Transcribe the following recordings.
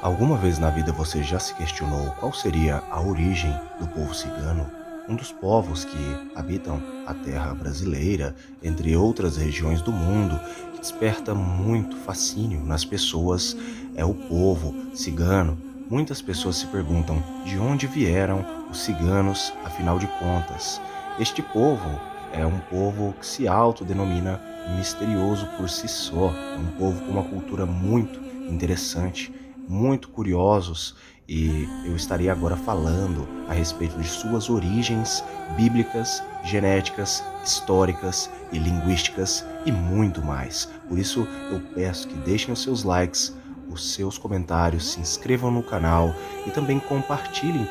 Alguma vez na vida você já se questionou qual seria a origem do povo cigano? Um dos povos que habitam a terra brasileira, entre outras regiões do mundo, que desperta muito fascínio nas pessoas é o povo cigano. Muitas pessoas se perguntam de onde vieram os ciganos, afinal de contas. Este povo é um povo que se autodenomina misterioso por si só. É um povo com uma cultura muito interessante, muito curiosos, e eu estarei agora falando a respeito de suas origens bíblicas, genéticas, históricas e linguísticas e muito mais. Por isso eu peço que deixem os seus likes, os seus comentários, se inscrevam no canal e também compartilhem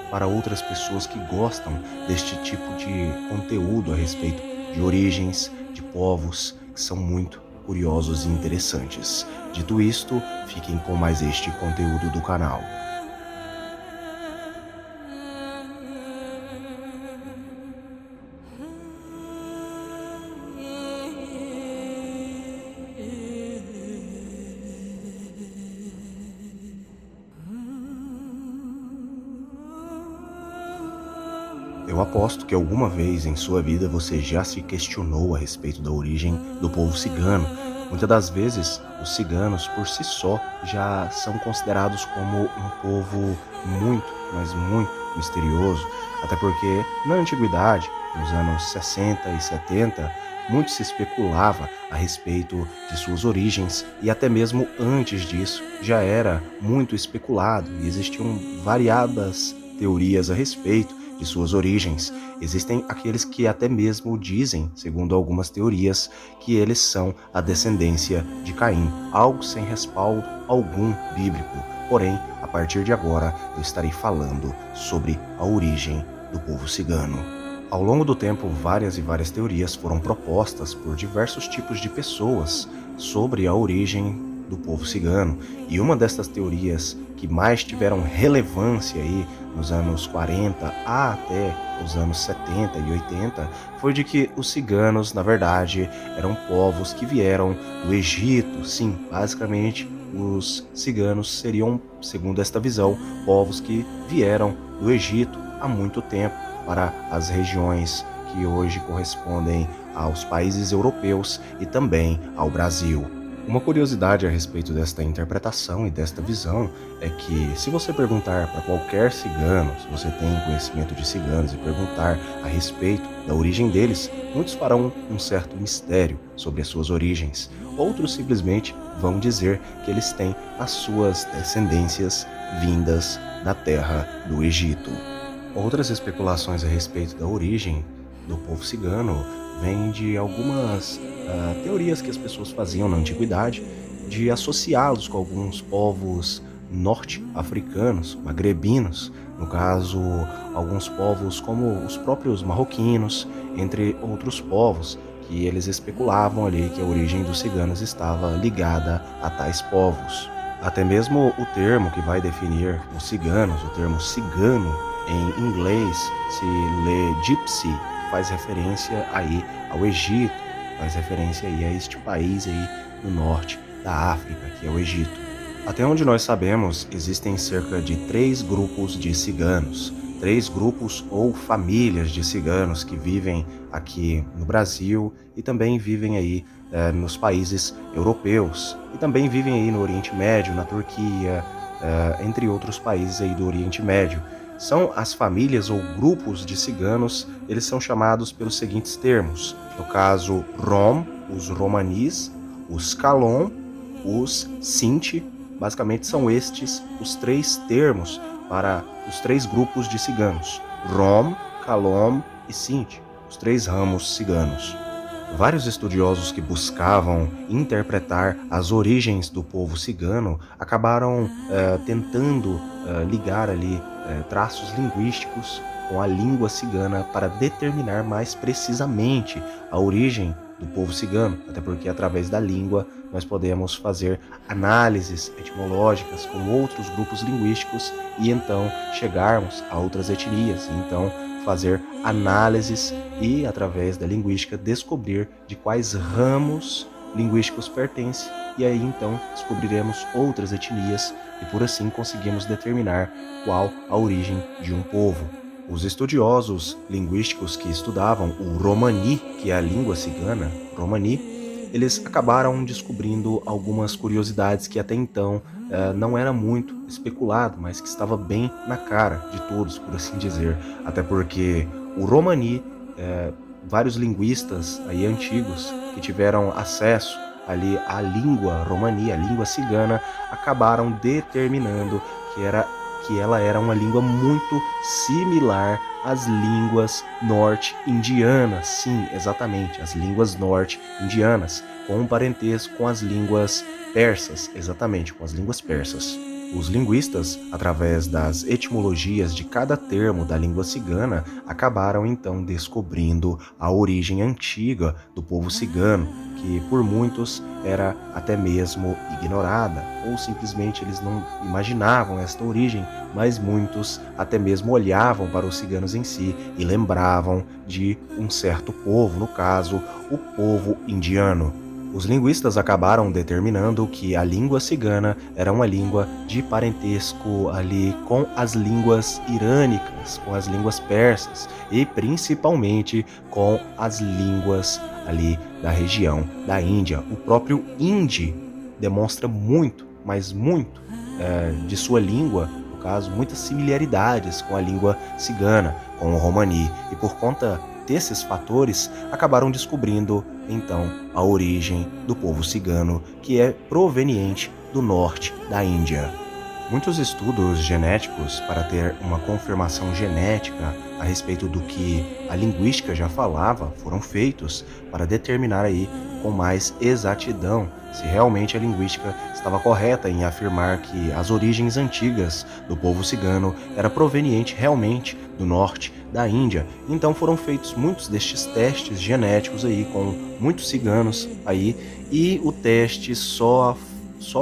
para outras pessoas que gostam deste tipo de conteúdo a respeito de origens, de povos que são muito curiosos e interessantes. Dito isto, fiquem com mais este conteúdo do canal. Eu aposto que alguma vez em sua vida você já se questionou a respeito da origem do povo cigano. Muitas das vezes, os ciganos por si só já são considerados como um povo muito, mas muito misterioso, até porque na antiguidade, nos anos 60 e 70, muito se especulava a respeito de suas origens e até mesmo antes disso já era muito especulado e existiam variadas teorias a respeito de suas origens. Existem aqueles que até mesmo dizem, segundo algumas teorias, que eles são a descendência de Caim, algo sem respaldo algum bíblico. Porém, a partir de agora, eu estarei falando sobre a origem do povo cigano. Ao longo do tempo, várias e várias teorias foram propostas por diversos tipos de pessoas sobre a origem do povo cigano, e uma dessas teorias que mais tiveram relevância aí nos anos 40 até os anos 70 e 80 foi de que os ciganos, na verdade, eram povos que vieram do Egito. Sim, basicamente os ciganos seriam, segundo esta visão, povos que vieram do Egito há muito tempo para as regiões que hoje correspondem aos países europeus e também ao Brasil. Uma curiosidade a respeito desta interpretação e desta visão é que, se você perguntar para qualquer cigano, se você tem conhecimento de ciganos e perguntar a respeito da origem deles, muitos farão um certo mistério sobre as suas origens. Outros simplesmente vão dizer que eles têm as suas descendências vindas da terra do Egito. Outras especulações a respeito da origem do povo cigano vêm de algumas teorias que as pessoas faziam na antiguidade de associá-los com alguns povos norte-africanos, magrebinos, no caso, alguns povos como os próprios marroquinos, entre outros povos, que eles especulavam ali que a origem dos ciganos estava ligada a tais povos. Até mesmo o termo que vai definir os ciganos, o termo cigano, em inglês se lê gypsy, que faz referência aí ao Egito, faz referência aí a este país aí no norte da África, que é o Egito. Até onde nós sabemos, existem cerca de 3 grupos de ciganos, 3 grupos ou famílias de ciganos que vivem aqui no Brasil e também vivem aí nos países europeus e também vivem aí no Oriente Médio, na Turquia, entre outros países aí do Oriente Médio. São as famílias ou grupos de ciganos, eles são chamados pelos seguintes termos. No caso, Rom, os Romanis, os Kalon, os Sinti. Basicamente são estes os 3 termos para os 3 grupos de ciganos: Rom, Kalom e Sinti, os 3 ramos ciganos. Vários estudiosos que buscavam interpretar as origens do povo cigano acabaram tentando ligar ali traços linguísticos com a língua cigana para determinar mais precisamente a origem do povo cigano, até porque através da língua nós podemos fazer análises etimológicas com outros grupos linguísticos e então chegarmos a outras etnias, e então fazer análises e, através da linguística, descobrir de quais ramos linguísticos pertence, e aí então descobriremos outras etnias e por assim conseguimos determinar qual a origem de um povo. Os estudiosos linguísticos que estudavam o Romani, que é a língua cigana, Romani, eles acabaram descobrindo algumas curiosidades que até então não era muito especulado, mas que estava bem na cara de todos, por assim dizer. Até porque o Romani, vários linguistas aí antigos que tiveram acesso ali à língua romani, a língua cigana, acabaram determinando que ela era uma língua muito similar às línguas norte-indianas. Sim, exatamente, as línguas norte-indianas, com um parentesco com as línguas persas, exatamente, com as línguas persas. Os linguistas, através das etimologias de cada termo da língua cigana, acabaram então descobrindo a origem antiga do povo cigano, que por muitos era até mesmo ignorada, ou simplesmente eles não imaginavam esta origem, mas muitos até mesmo olhavam para os ciganos em si e lembravam de um certo povo, no caso, o povo indiano. Os linguistas acabaram determinando que a língua cigana era uma língua de parentesco ali com as línguas irânicas, com as línguas persas e principalmente com as línguas ali da região da Índia. O próprio hindi demonstra muito, mas muito, de sua língua, no caso, muitas similaridades com a língua cigana, com o romani, e por conta desses fatores, acabaram descobrindo, então, a origem do povo cigano, que é proveniente do norte da Índia. Muitos estudos genéticos para ter uma confirmação genética a respeito do que a linguística já falava foram feitos para determinar aí com mais exatidão se realmente a linguística estava correta em afirmar que as origens antigas do povo cigano era proveniente realmente do norte da Índia. Então foram feitos muitos destes testes genéticos aí com muitos ciganos aí, e o teste só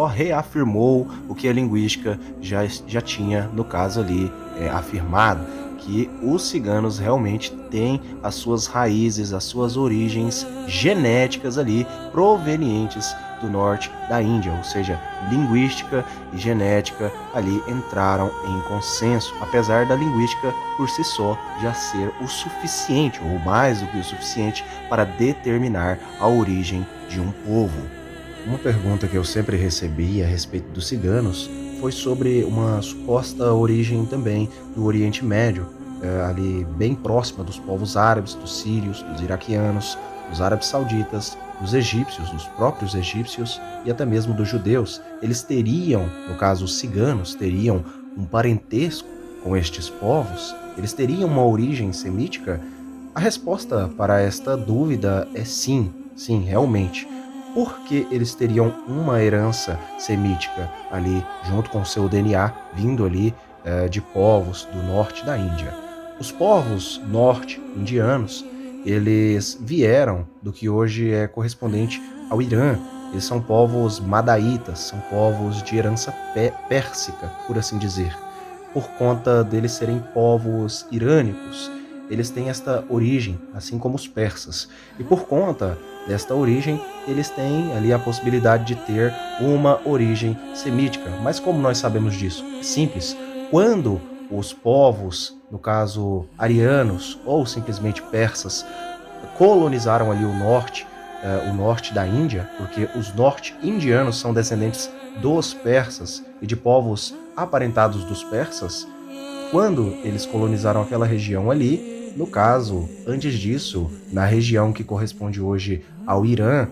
reafirmou o que a linguística já tinha, no caso ali, afirmado, que os ciganos realmente têm as suas raízes, as suas origens genéticas ali, provenientes do norte da Índia, ou seja, linguística e genética ali entraram em consenso, apesar da linguística por si só já ser o suficiente, ou mais do que o suficiente, para determinar a origem de um povo. Uma pergunta que eu sempre recebi a respeito dos ciganos foi sobre uma suposta origem também do Oriente Médio, ali bem próxima dos povos árabes, dos sírios, dos iraquianos, dos árabes sauditas, dos egípcios, dos próprios egípcios e até mesmo dos judeus. Eles teriam, no caso os ciganos, teriam um parentesco com estes povos? Eles teriam uma origem semítica? A resposta para esta dúvida é sim, sim, realmente. Porque eles teriam uma herança semítica ali, junto com seu DNA, vindo ali de povos do norte da Índia. Os povos norte-indianos, eles vieram do que hoje é correspondente ao Irã. Eles são povos madaítas, são povos de herança pérsica, por assim dizer. Por conta deles serem povos irânicos, eles têm esta origem, assim como os persas. E por conta desta origem, eles têm ali a possibilidade de ter uma origem semítica. Mas como nós sabemos disso? É simples. Quando os povos, no caso arianos ou simplesmente persas, colonizaram ali o norte da Índia, porque os norte-indianos são descendentes dos persas e de povos aparentados dos persas, quando eles colonizaram aquela região ali, no caso, antes disso, na região que corresponde hoje ao Irã,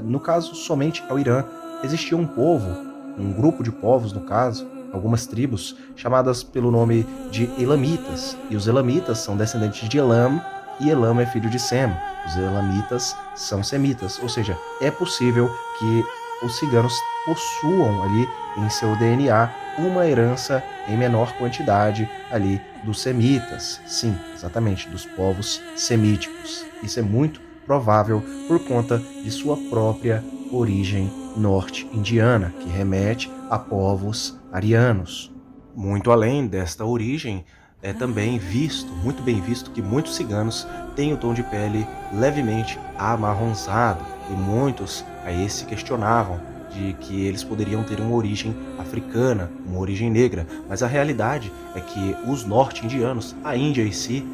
no caso somente ao Irã, existia um povo, um grupo de povos no caso, algumas tribos, chamadas pelo nome de Elamitas. E os Elamitas são descendentes de Elam, e Elam é filho de Sem. Os Elamitas são semitas, ou seja, é possível que os ciganos possuam ali em seu DNA uma herança em menor quantidade ali dos semitas. Sim, exatamente, dos povos semíticos. Isso é muito provável por conta de sua própria origem norte-indiana, que remete a povos arianos. Muito além desta origem, é também visto, muito bem visto, que muitos ciganos têm o tom de pele levemente amarronzado. e muitos aí se questionavam de que eles poderiam ter uma origem africana, uma origem negra, mas a realidade é que os norte-indianos, a Índia em si,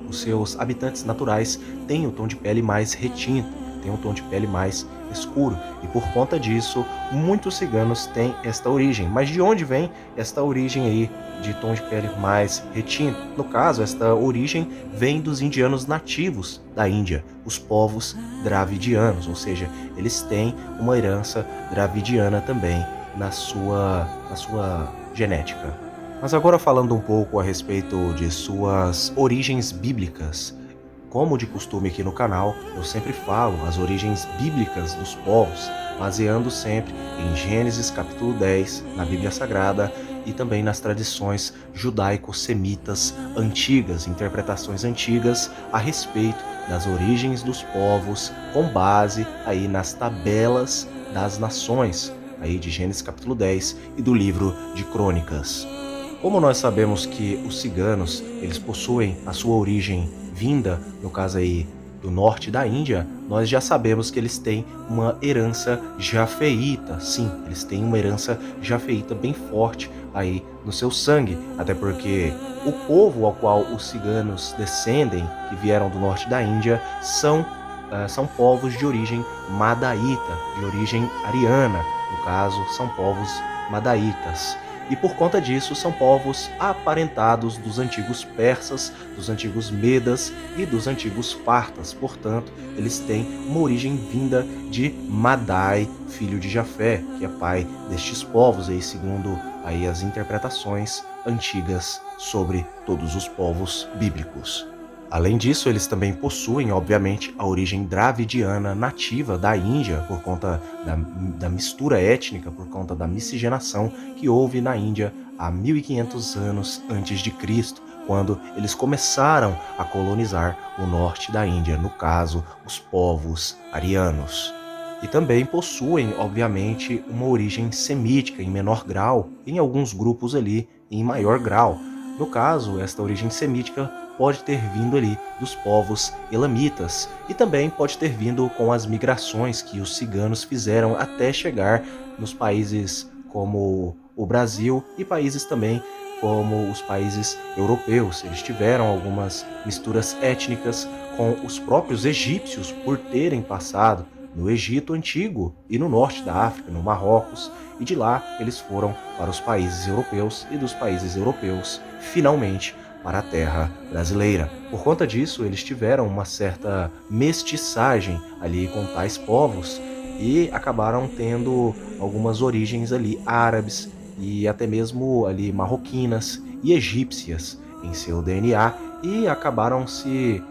os seus habitantes naturais têm o tom de pele mais retinto, têm um tom de pele mais escuro, e por conta disso, muitos ciganos têm esta origem. Mas de onde vem esta origem aí de tom de pele mais retinto? No caso, esta origem vem dos indianos nativos da Índia, os povos dravidianos, ou seja, eles têm uma herança dravidiana também na sua genética. Mas agora falando um pouco a respeito de suas origens bíblicas. Como de costume aqui no canal, eu sempre falo as origens bíblicas dos povos, baseando sempre em Gênesis capítulo 10, na Bíblia Sagrada, e também nas tradições judaico-semitas antigas, interpretações antigas a respeito das origens dos povos, com base aí nas tabelas das nações, aí de Gênesis capítulo 10 e do livro de Crônicas. Como nós sabemos que os ciganos, eles possuem a sua origem vinda, no caso aí do norte da Índia, nós já sabemos que eles têm uma herança jafeíta. Sim, eles têm uma herança jafeíta bem forte aí no seu sangue, até porque o povo ao qual os ciganos descendem, que vieram do norte da Índia, são povos de origem madaíta, de origem ariana, no caso, são povos madaítas. E por conta disso são povos aparentados dos antigos persas, dos antigos medas e dos antigos partas. Portanto, eles têm uma origem vinda de Madai, filho de Jafé, que é pai destes povos, aí, segundo aí as interpretações antigas sobre todos os povos bíblicos. Além disso, eles também possuem, obviamente, a origem dravidiana nativa da Índia, por conta da mistura étnica, por conta da miscigenação que houve na Índia há 1500 anos antes de Cristo, quando eles começaram a colonizar o norte da Índia, no caso, os povos arianos. E também possuem, obviamente, uma origem semítica em menor grau, em alguns grupos ali em maior grau. No caso, esta origem semítica pode ter vindo ali dos povos elamitas e também pode ter vindo com as migrações que os ciganos fizeram até chegar nos países como o Brasil e países também como os países europeus. Eles tiveram algumas misturas étnicas com os próprios egípcios por terem passado no Egito Antigo e no norte da África, no Marrocos, e de lá eles foram para os países europeus e dos países europeus, finalmente, para a terra brasileira. Por conta disso, eles tiveram uma certa mestiçagem ali com tais povos e acabaram tendo algumas origens ali árabes e até mesmo ali marroquinas e egípcias em seu DNA e acabaram se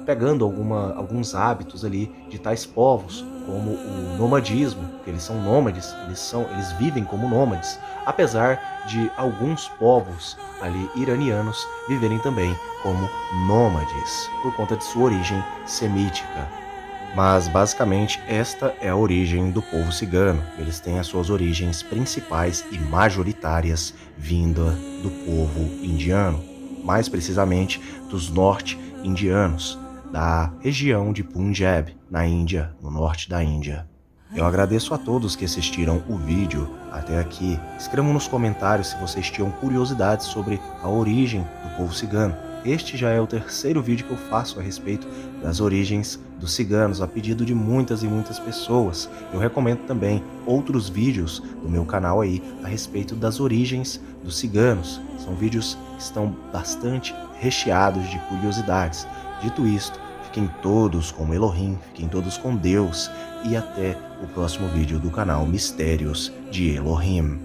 pegando alguns hábitos ali de tais povos, como o nomadismo, que eles são nômades, eles vivem como nômades, apesar de alguns povos ali iranianos viverem também como nômades, por conta de sua origem semítica. Mas basicamente esta é a origem do povo cigano. Eles têm as suas origens principais e majoritárias vinda do povo indiano, mais precisamente dos norte-indianos, da região de Punjab, na Índia, no norte da Índia. Eu agradeço a todos que assistiram o vídeo até aqui. Escrevam nos comentários se vocês tinham curiosidades sobre a origem do povo cigano. Este já é o terceiro vídeo que eu faço a respeito das origens dos ciganos, a pedido de muitas e muitas pessoas. Eu recomendo também outros vídeos do meu canal aí a respeito das origens dos ciganos. São vídeos que estão bastante recheados de curiosidades. Dito isto, fiquem todos com Elohim, fiquem todos com Deus e até o próximo vídeo do canal Mistérios de Elohim.